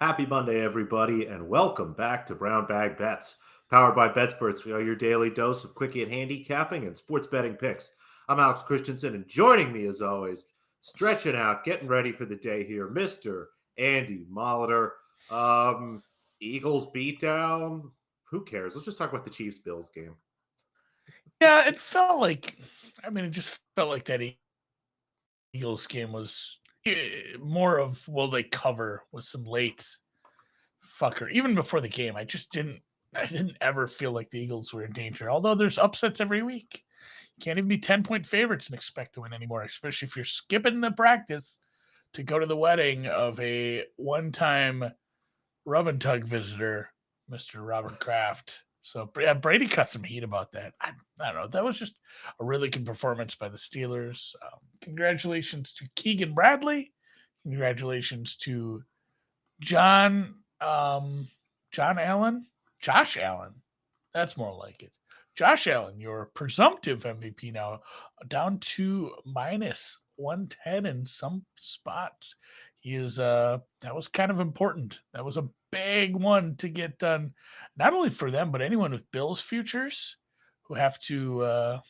Happy Monday, everybody, and welcome back to Brown Bag Bets, powered by BetSperts. We are your daily dose of quickie and handicapping and sports betting picks. I'm Alex Christensen, and joining me, as always, stretching out, getting ready for the day here, Mr. Andy Molitor. Eagles beatdown. Who cares? Let's just talk about the Chiefs-Bills game. Yeah, it felt like, it just felt like that Eagles game was more of will they cover with some late fucker. Even before the game, I didn't ever feel like the Eagles were in danger. Although there's upsets every week, you can't even be 10-point favorites and expect to win anymore. Especially if you're skipping the practice to go to the wedding of a one-time rub and tug visitor, Mr. Robert Kraft. So yeah, Brady cut some heat about that. I don't know. That was just a really good performance by the Steelers. Congratulations to Keegan Bradley. Congratulations to John John Allen, Josh Allen. That's more like it. Josh Allen, your presumptive MVP now, down to minus 110 in some spots. He is that was kind of important. That was a big one to get done, not only for them, but anyone with Bills futures who have to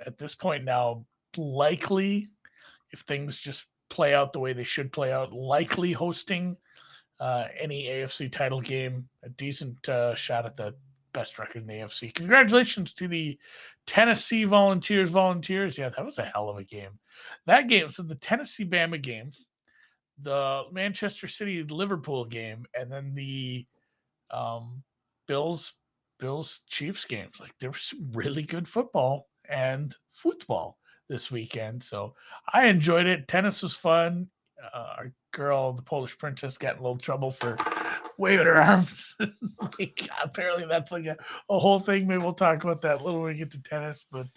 at this point now, likely, if things just play out the way they should play out, likely hosting any AFC title game, a decent shot at the best record in the AFC. Congratulations to the Tennessee Volunteers. Yeah, that was a hell of a game. That game, so the Tennessee Bama game, the Manchester City Liverpool game, and then the um, Bills Chiefs games. Like there was some really good football this weekend. So I enjoyed it. Tennis was fun. Our girl, the Polish princess, got in a little trouble for waving her arms. Like, apparently, that's like a whole thing. Maybe we'll talk about that a little when we get to tennis. But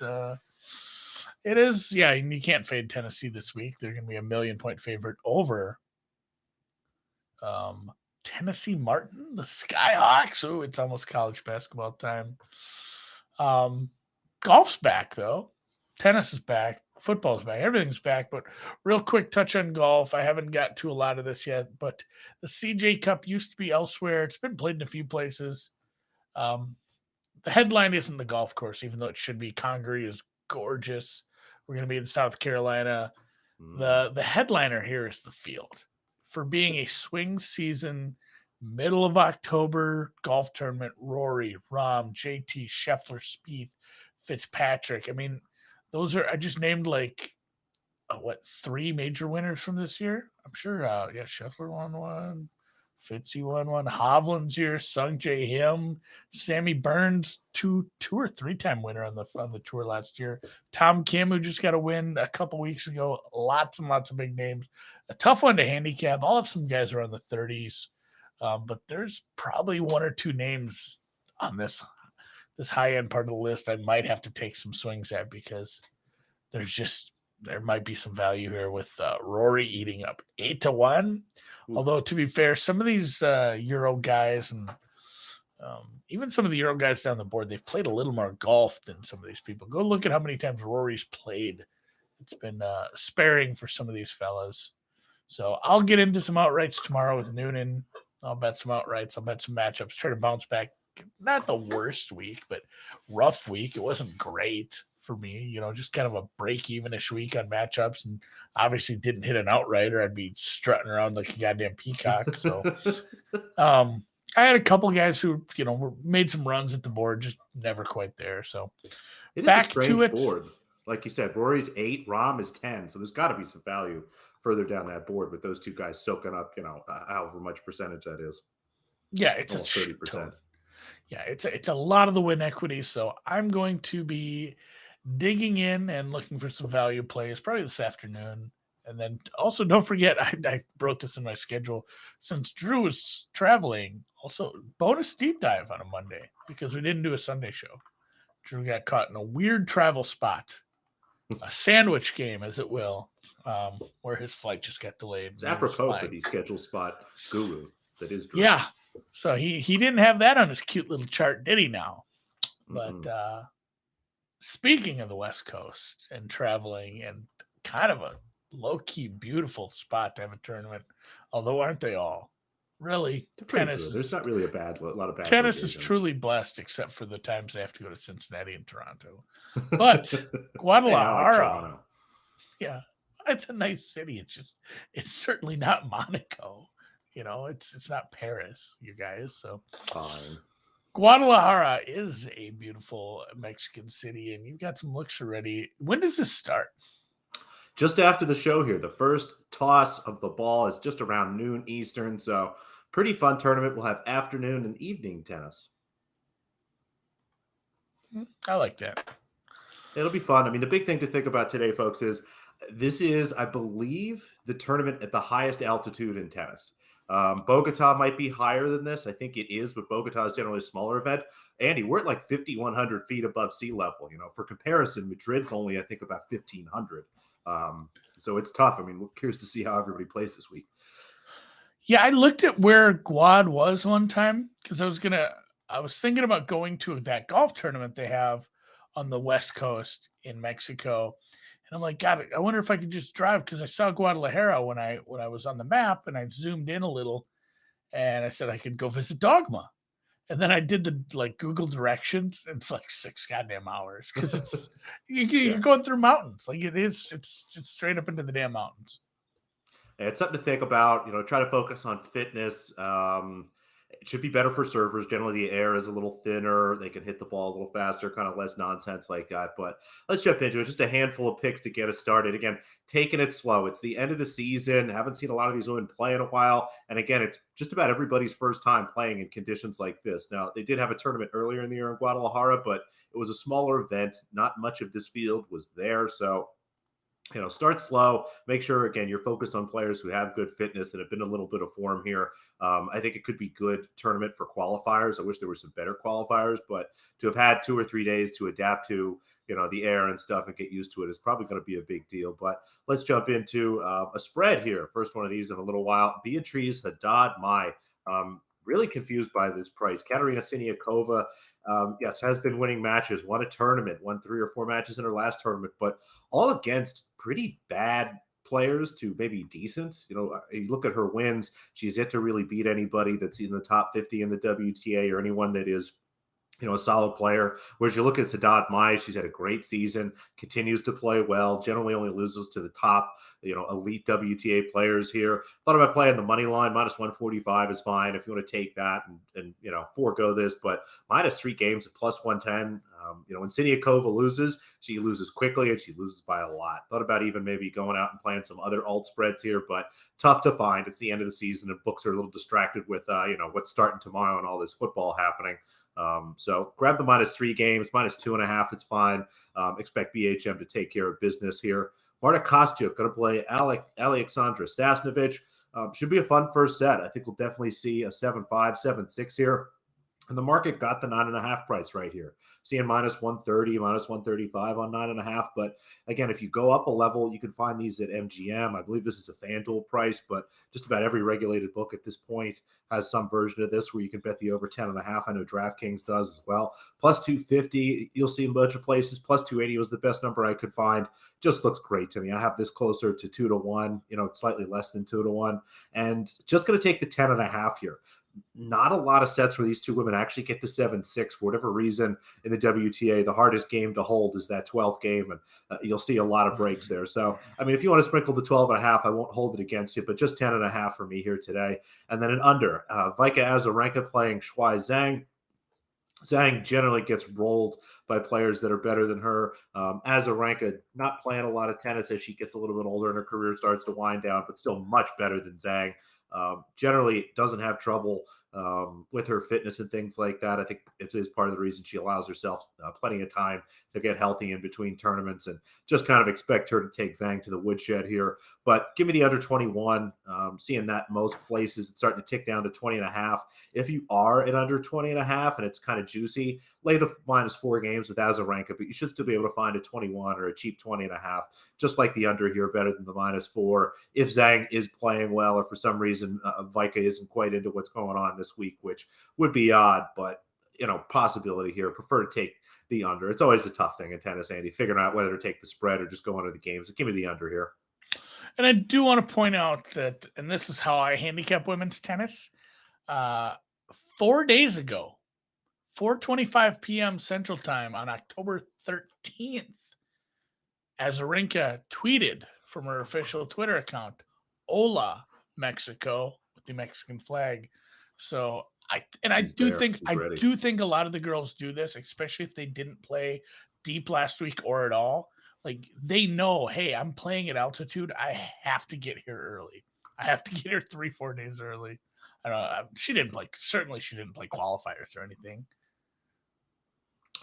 it is, yeah, and you can't fade Tennessee this week. They're going to be a 1,000,000-point favorite over um, Tennessee Martin, the Skyhawks. Oh, it's almost college basketball time. Um, Golf's back, though. Tennis is back. Football's back. Everything's back. But real quick touch on golf. I haven't got to a lot of this yet, but the CJ Cup used to be elsewhere. It's been played in a few places. Um, the headline isn't the golf course, even though it should be. Congaree is gorgeous. We're going to be in South Carolina. The headliner here is the field. For being a swing season, middle of October golf tournament, Rory, Rahm, JT, Scheffler, Spieth, Fitzpatrick. I mean, those are I just named like three major winners from this year. I'm sure. Yeah, Scheffler won one. Fitzy won one. Hovland's here. Sung J Him. Sammy Burns, two or three-time winner on the tour last year. Tom Kim, who just got a win a couple weeks ago. Lots and lots of big names. A tough one to handicap. I'll have some guys around the 30s, but there's probably one or two names on this high end part of the list I might have to take some swings at because there might be some value here with Rory eating up 8-1. Although to be fair, some of these Euro guys and even some of the Euro guys down the board, they've played a little more golf than some of these people. Go look at how many times Rory's played. It's been sparing for some of these fellas. So I'll get into some outrights tomorrow with Noonan. I'll bet some outrights. I'll bet some matchups. Try to bounce back. Not the worst week, but rough week. It wasn't great for me. Just kind of a break-even-ish week on matchups, and obviously didn't hit an outright, or I'd be strutting around like a goddamn peacock. So, I had a couple guys who made some runs at the board, just never quite there. So, it is back a strange to it. board. Like you said, Rory's 8, Rahm is 10. So there's got to be some value further down that board with those two guys soaking up, however much percentage that is. Yeah, it's almost 30%. Yeah, it's a lot of the win equity. So I'm going to be digging in and looking for some value plays probably this afternoon. And then also don't forget, I wrote this in my schedule since Drew is traveling. Also, bonus deep dive on a Monday because we didn't do a Sunday show. Drew got caught in a weird travel spot, a sandwich game, as it will, where his flight just got delayed. It's apropos for the schedule spot guru that is Drew. Yeah. So he didn't have that on his cute little chart, did he now? But speaking of the West Coast and traveling and kind of a low-key beautiful spot to have a tournament, although aren't they all? really, They're pretty tennis good. There's is not really a lot of bad tennis is locations. truly blessed, except for the times they have to go to Cincinnati and Toronto. But Hey, I like Guadalajara, Toronto. yeah, it's a nice city. It's certainly not Monaco. It's not Paris, you guys. So Fine. Guadalajara is a beautiful Mexican city, and you've got some looks already. When does this start? Just after the show here, the first toss of the ball is just around noon Eastern. So, pretty fun tournament. We'll have afternoon and evening tennis. I like that. It'll be fun. I mean, the big thing to think about today, folks, is this is, I believe, the tournament at the highest altitude in tennis. Bogota might be higher than this. I think it is, but Bogota is generally a smaller event. Andy, we're at like 5,100 feet above sea level. For comparison, Madrid's only, I think, about 1,500. So it's tough. I mean, we're curious to see how everybody plays this week. Yeah, I looked at where Guad was one time because I was thinking about going to that golf tournament they have on the West Coast in Mexico. And I'm like, God, I wonder if I could just drive because I saw Guadalajara when I was on the map and I zoomed in a little and I said I could go visit Dogma. And then I did the Google directions and it's like 6 goddamn hours because you're Yeah. going through mountains. Like it's straight up into the damn mountains. It's something to think about. Try to focus on fitness. It should be better for surfers. Generally, the air is a little thinner. They can hit the ball a little faster, kind of less nonsense like that. But let's jump into it. Just a handful of picks to get us started. Again, taking it slow. It's the end of the season. Haven't seen a lot of these women play in a while. And again, it's just about everybody's first time playing in conditions like this. Now, they did have a tournament earlier in the year in Guadalajara, but it was a smaller event. Not much of this field was there. So start slow. Make sure, again, you're focused on players who have good fitness and have been a little bit of form here. I think it could be good tournament for qualifiers. I wish there were some better qualifiers, but to have had 2 or 3 days to adapt to, the air and stuff and get used to it is probably going to be a big deal. But let's jump into a spread here. First one of these in a little while. Beatriz Haddad Mai. Really confused by this price. Katerina Siniakova, yes, has been winning matches, won a tournament, won 3 or 4 matches in her last tournament, but all against pretty bad players to maybe decent. You look at her wins, she's yet to really beat anybody that's in the top 50 in the WTA or anyone that is a solid player. Whereas you look at Sadat Mai, she's had a great season, continues to play well, generally only loses to the top, elite WTA players here. Thought about playing the money line, minus 145 is fine if you want to take that and forego this, but minus 3 games at plus 110. When Siniakova loses, she loses quickly and she loses by a lot. Thought about even maybe going out and playing some other alt spreads here, but tough to find. It's the end of the season and books are a little distracted with, what's starting tomorrow and all this football happening. So grab the minus 3 games, minus 2.5. It's fine. Expect BHM to take care of business here. Marta Kostyuk going to play Alexandra Sasnovich. Should be a fun first set. I think we'll definitely see a 7-5, 7-6 here. And the market got the 9.5 price right here. Seeing minus 130, minus 135 on 9.5. But again, if you go up a level, you can find these at MGM. I believe this is a FanDuel price, but just about every regulated book at this point has some version of this where you can bet the over 10.5. I know DraftKings does as well. Plus 250, you'll see a bunch of places. Plus 280 was the best number I could find. Just looks great to me. I have this closer to 2-1, slightly less than 2-1. And just going to take the 10.5 here. Not a lot of sets where these two women actually get to 7-6 for whatever reason in the WTA. The hardest game to hold is that 12th game, and you'll see a lot of breaks there. So, I mean, if you want to sprinkle the 12.5, I won't hold it against you, but just 10.5 for me here today. And then an under, Vika Azarenka playing Shuai Zhang. Zhang generally gets rolled by players that are better than her. Azarenka not playing a lot of tennis as she gets a little bit older and her career starts to wind down, but still much better than Zhang. Generally doesn't have trouble with her fitness and things like that. I think it is part of the reason she allows herself plenty of time to get healthy in between tournaments, and just kind of expect her to take Zhang to the woodshed here. But give me the under 21. Seeing that most places, it's starting to tick down to 20.5. If you are at under 20.5 and it's kind of juicy, lay the minus 4 games with Azarenka, but you should still be able to find a 21 or a cheap 20.5, just like the under here, better than the minus 4. If Zhang is playing well, or for some reason Vika isn't quite into what's going on this week, which would be odd, but possibility here. Prefer to take the under. It's always a tough thing in tennis, Andy, figuring out whether to take the spread or just go under the games. So give me the under here. And I do want to point out that, and this is how I handicap women's tennis. Uh, 4 days ago, 4:25 p.m. Central Time on October 13th, Azarenka tweeted from her official Twitter account, "Hola, Mexico," with the Mexican flag. So I She's do there. think She's ready. a lot of the girls do this, especially if they didn't play deep last week or at all. Like they know, hey, I'm playing at altitude. I have to get here early. I have to get here 3-4 days early. I don't know. She didn't play. Certainly, she didn't play qualifiers or anything,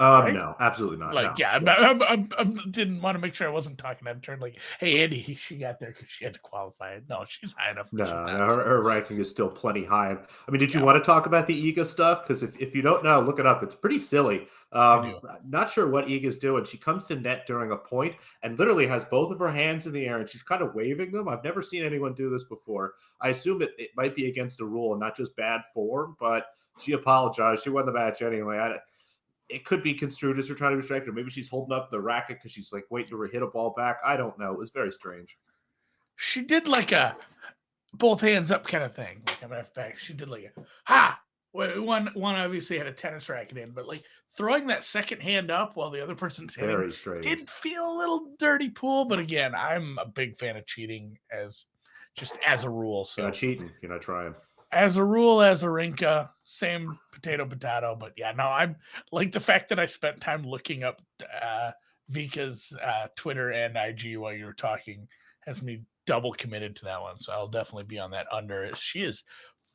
right? No, absolutely not. Like, No. yeah, Yeah. I didn't want to make sure I wasn't talking out of turn. Like, hey, Andy, she got there because she had to qualify. No, she's high enough. No, She's no, not. So, her ranking is still plenty high. I mean, did you yeah, want to talk about the Iga stuff? Because if you don't know, look it up. It's pretty silly. I do. Not sure what Iga's doing. She comes to net during a point and literally has both of her hands in the air and she's kind of waving them. I've never seen anyone do this before. I assume it might be against a rule and not just bad form, but she apologized. She won the match anyway. It could be construed as her trying to distract her. Maybe she's holding up the racket because she's like waiting to hit a ball back. I don't know. It was very strange. She did like a both hands up kind of thing. Like, matter of fact, she did like a ha. One obviously had a tennis racket in, but like throwing that second hand up while the other person's hitting Very strange. did feel a little dirty pool. But again, I'm a big fan of cheating as a rule. You're So not cheating. You're not trying. as a rule, Azarenka, same potato. But yeah, no, I'm like the fact that I spent time looking up Vika's Twitter and IG while you were talking has me double committed to that one. So I'll definitely be on that under. She is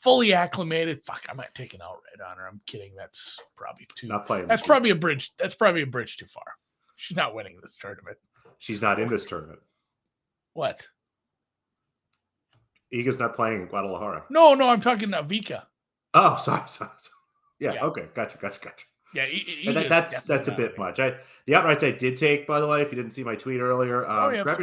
fully acclimated. Fuck, I might take an outright on her. I'm kidding. That's probably too. Not playing. That's probably a bridge. That's probably a bridge too far. She's not winning this tournament. She's not in this tournament. What? Iga's not playing in Guadalajara. No, I'm talking about Vika. Oh, sorry. Yeah, Yeah. Okay. Gotcha. Yeah, And that's a bit much. The outrights I did take, by the way, if you didn't see my tweet earlier, grab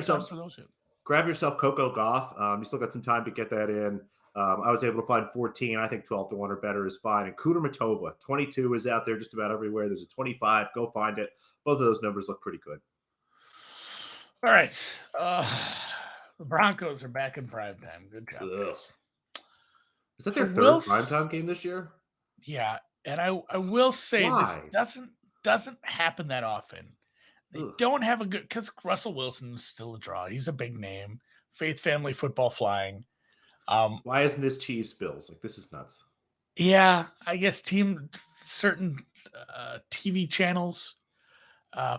yourself Coco Gauff. You still got some time to get that in. I was able to find 14. I think 12 to 1 or better is fine. And Kudermatova, 22 is out there just about everywhere. There's a 25. Go find it. Both of those numbers look pretty good. All right. The Broncos are back in prime time. Good job. Is that their third primetime game this year? Yeah, and I will say Why? this doesn't happen that often. They don't have a good because Russell Wilson is still a draw. He's a big name. Faith family football flying. Why isn't this Chiefs Bills? Like this is nuts. Yeah, I guess certain TV channels,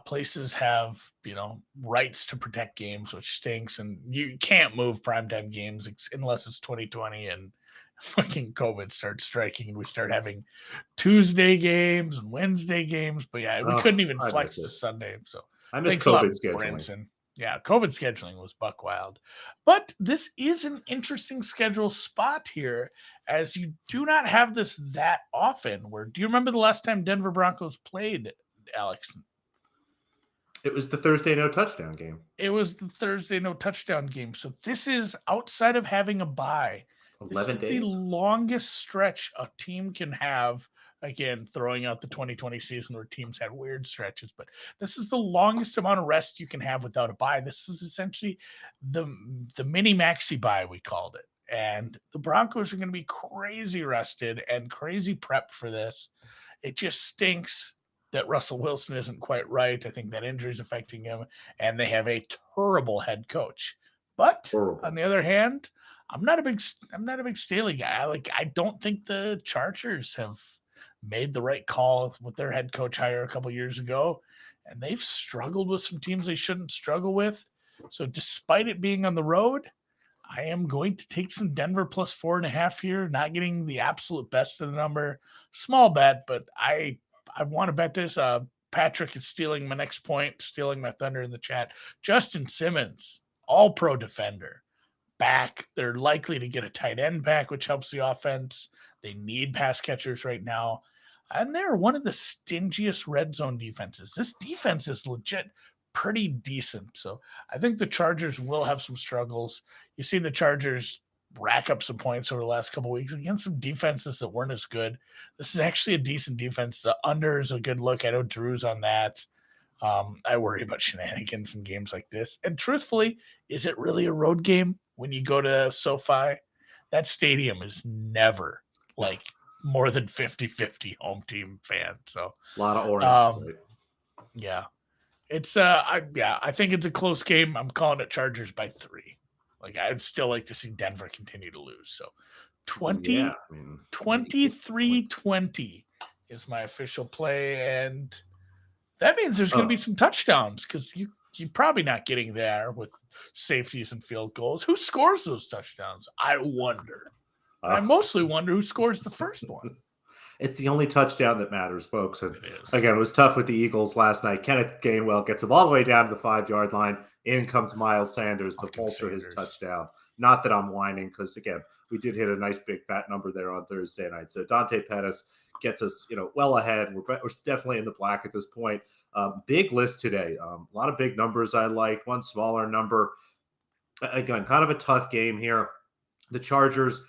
places have rights to protect games, which stinks, and you can't move primetime games unless it's 2020 and fucking COVID starts striking and we start having Tuesday games and Wednesday games. But yeah, we couldn't even flex to Sunday. So I miss COVID scheduling. Branson. Yeah, COVID scheduling was buck wild. But this is an interesting schedule spot here, as you do not have this that often. Do you remember the last time Denver Broncos played, Alex? It was the Thursday no touchdown game. It was the Thursday no touchdown game. So this is outside of having a bye. 11 days. The longest stretch a team can have. Again, throwing out the 2020 season where teams had weird stretches, but this is the longest amount of rest you can have without a bye. This is essentially the mini maxi bye, we called it. And the Broncos are going to be crazy rested and crazy prepped for this. It just stinks that Russell Wilson isn't quite right. I think that injury is affecting him, and they have a terrible head coach. But on the other hand, I'm not a big Staley guy. I don't think the Chargers have made the right call with their head coach hire a couple years ago, and they've struggled with some teams they shouldn't struggle with. So despite it being on the road, I am going to take some Denver plus 4.5 here. Not getting the absolute best of the number, small bet, but I want to bet this. Patrick is stealing my next point, stealing my thunder in the chat. Justin Simmons, all pro defender, back. They're likely to get a tight end back, which helps the offense. They need pass catchers right now. And they're one of the stingiest red zone defenses. This defense is legit pretty decent. So I think the Chargers will have some struggles. You see the Chargers rack up some points over the last couple of weeks against some defenses that weren't as good. This is actually a decent defense. The under is a good look. I know Drew's on that. I worry about shenanigans in games like this. And truthfully, is it really a road game when you go to SoFi? That stadium is never like more than 50-50 home team fan. So A lot of orange um, tonight. yeah, it's I think it's a close game. I'm calling it Chargers by 3. Like I'd still like to see Denver continue to lose. So Yeah, 20, I mean, you can't 23-20 is my official play, and that means there's going to be Oh, some touchdowns because you're probably not getting there with safeties and field goals. Who scores those touchdowns? I wonder. I uh, mostly wonder who scores the first one. it's the only touchdown that matters, folks. And It is. again, it was tough with the Eagles last night. Kenneth Gainwell gets him all the way down to the 5-yard line. In comes Miles Sanders to Fucking vulture his Sanders. touchdown. Not that I'm whining, because again, we did hit a nice big fat number there on Thursday night. So Dante Pettis gets us, well ahead. We're definitely in the black at this point. Big list today. A lot of big numbers I liked. One smaller number. Again, kind of a tough game here. The Chargers,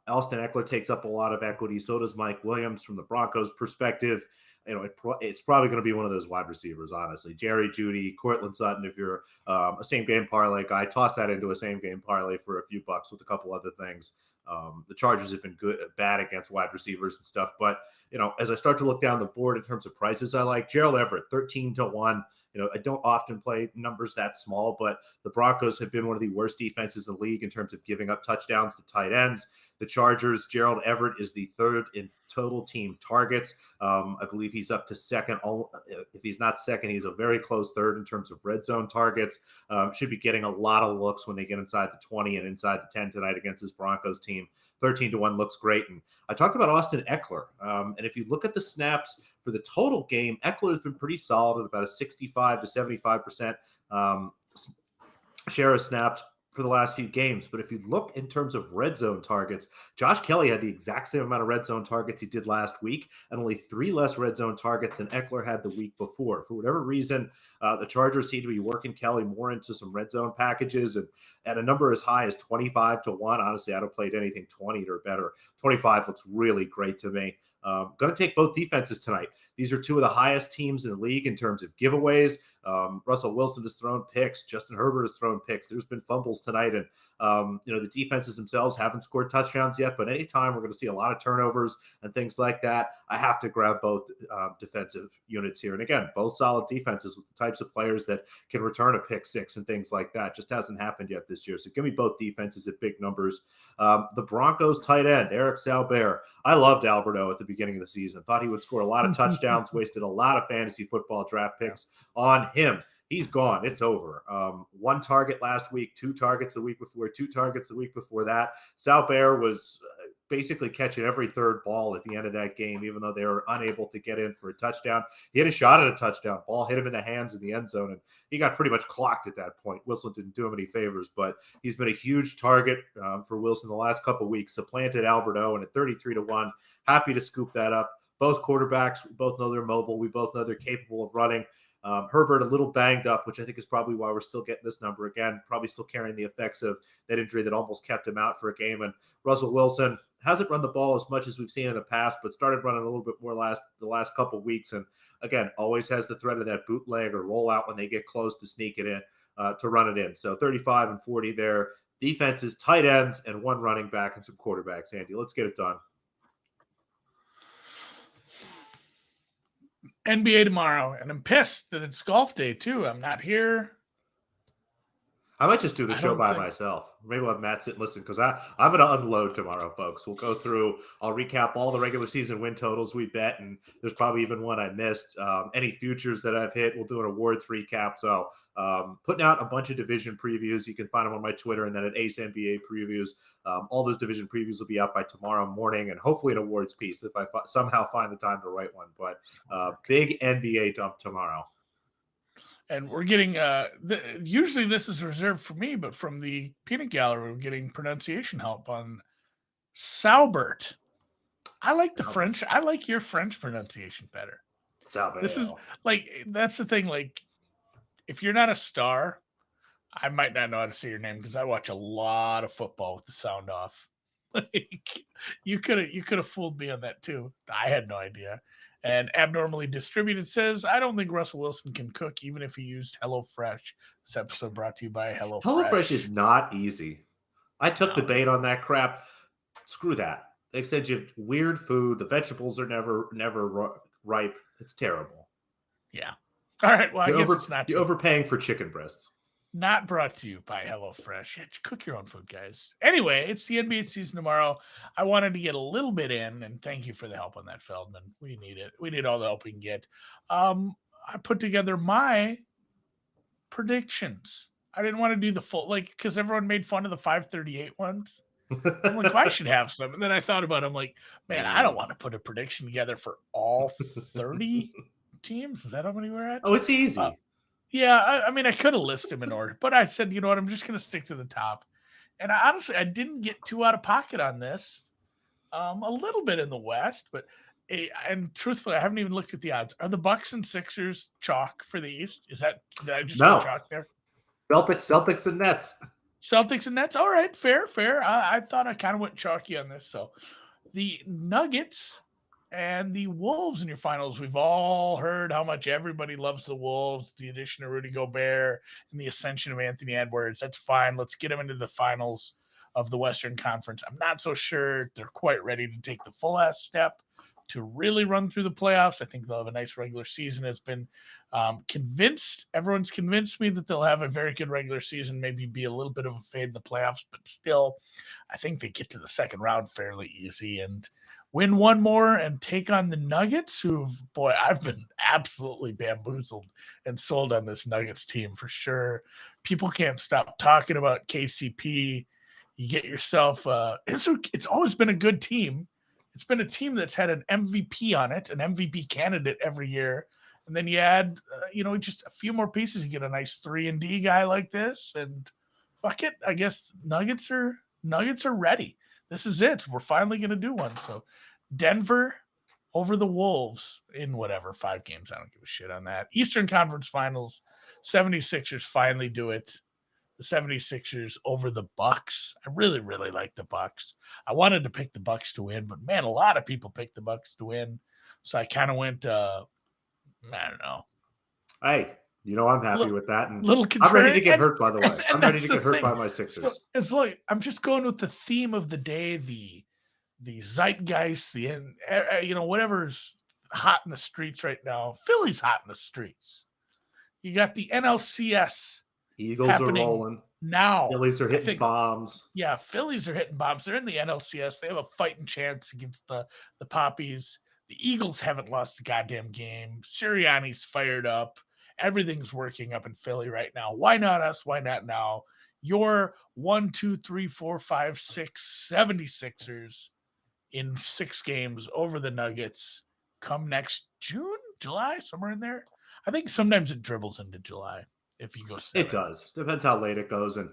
Elston Eckler takes up a lot of equity. So does Mike Williams from the Broncos' perspective. It's probably going to be one of those wide receivers, honestly. Jerry Jeudy, Cortland Sutton, if you're a same-game parlay guy, toss that into a same-game parlay for a few bucks with a couple other things. The Chargers have been bad against wide receivers and stuff. But, as I start to look down the board in terms of prices, I like Gerald Everett, 13-1. I don't often play numbers that small, but the Broncos have been one of the worst defenses in the league in terms of giving up touchdowns to tight ends. The Chargers, Gerald Everett is the third in total team targets. I believe he's up to second. If he's not second, he's a very close third in terms of red zone targets. Should be getting a lot of looks when they get inside the 20 and inside the 10 tonight against this Broncos team. 13-1 looks great. And I talked about Austin Eckler. And if you look at the snaps for the total game, Eckler has been pretty solid at about a 65 to 75% share of snaps for the last few games. But if you look in terms of red zone targets, Josh Kelly had the exact same amount of red zone targets he did last week, and only 3 less red zone targets than Eckler had the week before. For whatever reason, the Chargers seem to be working Kelly more into some red zone packages, and at a number as high as 25-1. Honestly, I don't play anything 20 or better. 25 looks really great to me. Going to take both defenses tonight. These are two of the highest teams in the league in terms of giveaways. Russell Wilson has thrown picks. Justin Herbert has thrown picks. There's been fumbles tonight. And, the defenses themselves haven't scored touchdowns yet. But anytime we're going to see a lot of turnovers and things like that, I have to grab both defensive units here. And again, both solid defenses with the types of players that can return a pick six and things like that. Just hasn't happened yet this year. So give me both defenses at big numbers. The Broncos tight end, Eric Salbert. I loved Alberto at the beginning of the season. Thought he would score a lot of touchdowns, wasted a lot of fantasy football draft picks on him. He's gone. It's over. 1 target last week, 2 targets the week before, 2 targets the week before that. Salbert was basically catching every third ball at the end of that game, even though they were unable to get in for a touchdown. He had a shot at a touchdown. Ball hit him in the hands in the end zone, and he got pretty much clocked at that point. Wilson didn't do him any favors, but he's been a huge target for Wilson the last couple of weeks. Supplanted Alberto, and at 33-1, happy to scoop that up. Both quarterbacks, we both know they're mobile. We both know they're capable of running. Herbert a little banged up, which I think is probably why we're still getting this number again, probably still carrying the effects of that injury that almost kept him out for a game. And Russell Wilson hasn't run the ball as much as we've seen in the past, but started running a little bit more the last couple of weeks. And again, always has the threat of that bootleg or rollout when they get close to sneak it in, to run it in. So 35-40 there. Defenses, tight ends, and 1 running back and some quarterbacks. Andy, let's get it done. NBA tomorrow, and I'm pissed that it's golf day too. I'm not here. I might just do the show by myself. Maybe we'll have Matt sit and listen, because I'm going to unload tomorrow, folks. We'll go through, I'll recap all the regular season win totals we bet, and there's probably even one I missed. Any futures that I've hit, we'll do an awards recap. So putting out a bunch of division previews. You can find them on my Twitter, and then at Ace NBA Previews. All those division previews will be out by tomorrow morning, and hopefully an awards piece if I somehow find the time to write one. But big NBA dump tomorrow. And we're getting usually this is reserved for me, but from the peanut gallery, we're getting pronunciation help on Salbert. I like the French. I like your French pronunciation better. Salbert. This is that's the thing. Like, if you're not a star, I might not know how to say your name because I watch a lot of football with the sound off. Like, you could have fooled me on that too. I had no idea. And Abnormally Distributed says, I don't think Russell Wilson can cook even if he used HelloFresh. This episode brought to you by HelloFresh. HelloFresh is not easy. I took the bait on that crap. Screw that. They send you weird food. The vegetables are never ripe. It's terrible. Yeah. All right. Well, I guess it's You're overpaying for chicken breasts. not brought to you by HelloFresh. Yeah, cook your own food, guys. Anyway, it's the NBA season tomorrow. I wanted to get a little bit in, and thank you for the help on that, Feldman. We need it. We need all the help we can get. I put together my predictions. I didn't want to do the full, because everyone made fun of the 538 ones. I'm like, well, I should have some. And then I thought about it. I'm like, man, I don't want to put a prediction together for all 30 teams. Is that how many we're at? Oh, it's easy. Yeah, I mean, I could have listed them in order, but I said, you know what, I'm just going to stick to the top. And honestly, I didn't get too out of pocket on this. A little bit in the West, but and truthfully, I haven't even looked at the odds. Are the Bucks and Sixers chalk for the East? Did I just go chalk there? Celtics and Nets. Celtics and Nets. All right, fair. I thought I kind of went chalky on this. So the Nuggets and the Wolves in your finals. We've all heard how much everybody loves the Wolves, the addition of Rudy Gobert and the ascension of Anthony Edwards. That's fine. Let's get them into the finals of the Western Conference. I'm not so sure they're quite ready to take the full ass step to really run through the playoffs. I think they'll have a nice regular season. Has been everyone's convinced me that they'll have a very good regular season, maybe be a little bit of a fade in the playoffs, but still, I think they get to the second round fairly easy and win one more and take on the Nuggets, I've been absolutely bamboozled and sold on this Nuggets team for sure. People can't stop talking about KCP. You get yourself, it's always been a good team. It's been a team that's had an MVP on it, an MVP candidate every year. And then you add, just a few more pieces. You get a nice 3-and-D guy like this, and fuck it. I guess Nuggets are ready. This is it. We're finally going to do one. So Denver over the Wolves in 5 games. I don't give a shit on that. Eastern Conference Finals, 76ers finally do it. The 76ers over the Bucks. I really, really like the Bucks. I wanted to pick the Bucks to win, but man, a lot of people picked the Bucks to win. So I kind of went, I don't know. Hey, I'm happy with that. And I'm ready to get hurt, by the way. I'm ready to get hurt by my Sixers. So it's like, I'm just going with the theme of the day, the zeitgeist, whatever's hot in the streets right now. Philly's hot in the streets. You got the NLCS. Eagles are rolling. Now. Phillies are hitting bombs. Yeah, Phillies are hitting bombs. They're in the NLCS. They have a fighting chance against the Poppies. The Eagles haven't lost a goddamn game. Sirianni's fired up. Everything's working up in Philly right now. Why not us? Why not now? Your 1, 2, 3, 4, 5, 6, 76ers in 6 games over the Nuggets come next June, July, somewhere in there. I think sometimes it dribbles into July. If you go 7. It does. Depends how late it goes. And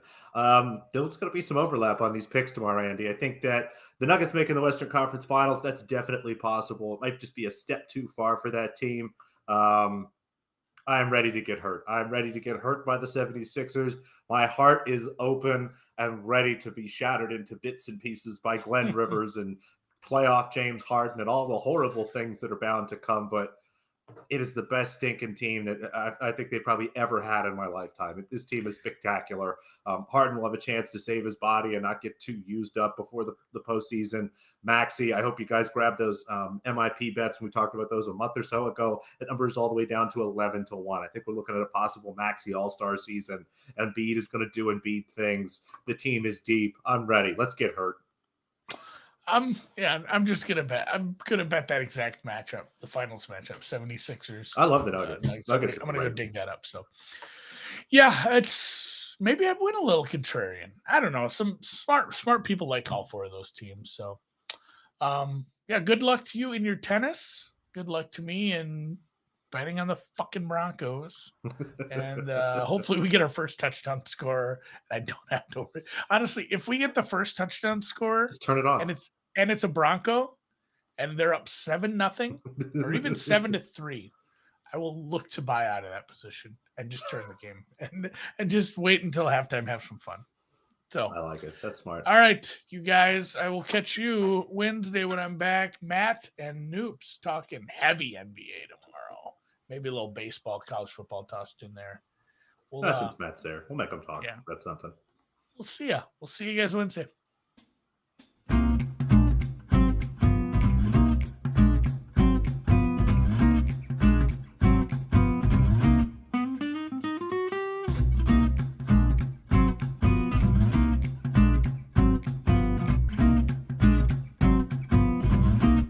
there's going to be some overlap on these picks tomorrow, Andy. I think that the Nuggets making the Western Conference Finals, that's definitely possible. It might just be a step too far for that team. I'm ready to get hurt. I'm ready to get hurt by the 76ers. My heart is open and ready to be shattered into bits and pieces by Glenn Rivers and playoff James Harden and all the horrible things that are bound to come. But it is the best stinking team that I think they probably ever had in my lifetime. This team is spectacular. Harden will have a chance to save his body and not get too used up before the postseason. Maxey, I hope you guys grabbed those MIP bets. We talked about those a month or so ago. The number is all the way down to 11-1. I think we're looking at a possible Maxey All-Star season. Embiid is going to do Embiid things. The team is deep. I'm ready. Let's get hurt. I'm just gonna bet. I'm gonna bet that exact matchup, the finals matchup, 76ers. I love the Nuggets. Nuggets I'm gonna go dig that up. So, yeah, it's maybe I went a little contrarian. I don't know. Some smart people like all 4 of those teams. So, good luck to you in your tennis. Good luck to me in betting on the fucking Broncos. And hopefully we get our first touchdown score. I don't have to worry. Honestly, if we get the first touchdown score, just turn it off. And it's a Bronco and they're up 7-0 or even 7-3, I will look to buy out of that position and just turn the game and just wait until halftime, have some fun. So I like it. That's smart. All right, you guys, I will catch you Wednesday when I'm back. Matt and Noops talking heavy NBA tomorrow. Maybe a little baseball, college football tossed in there. Since Matt's there, we'll make them talk. Yeah. That's something. We'll see ya. We'll see you guys Wednesday.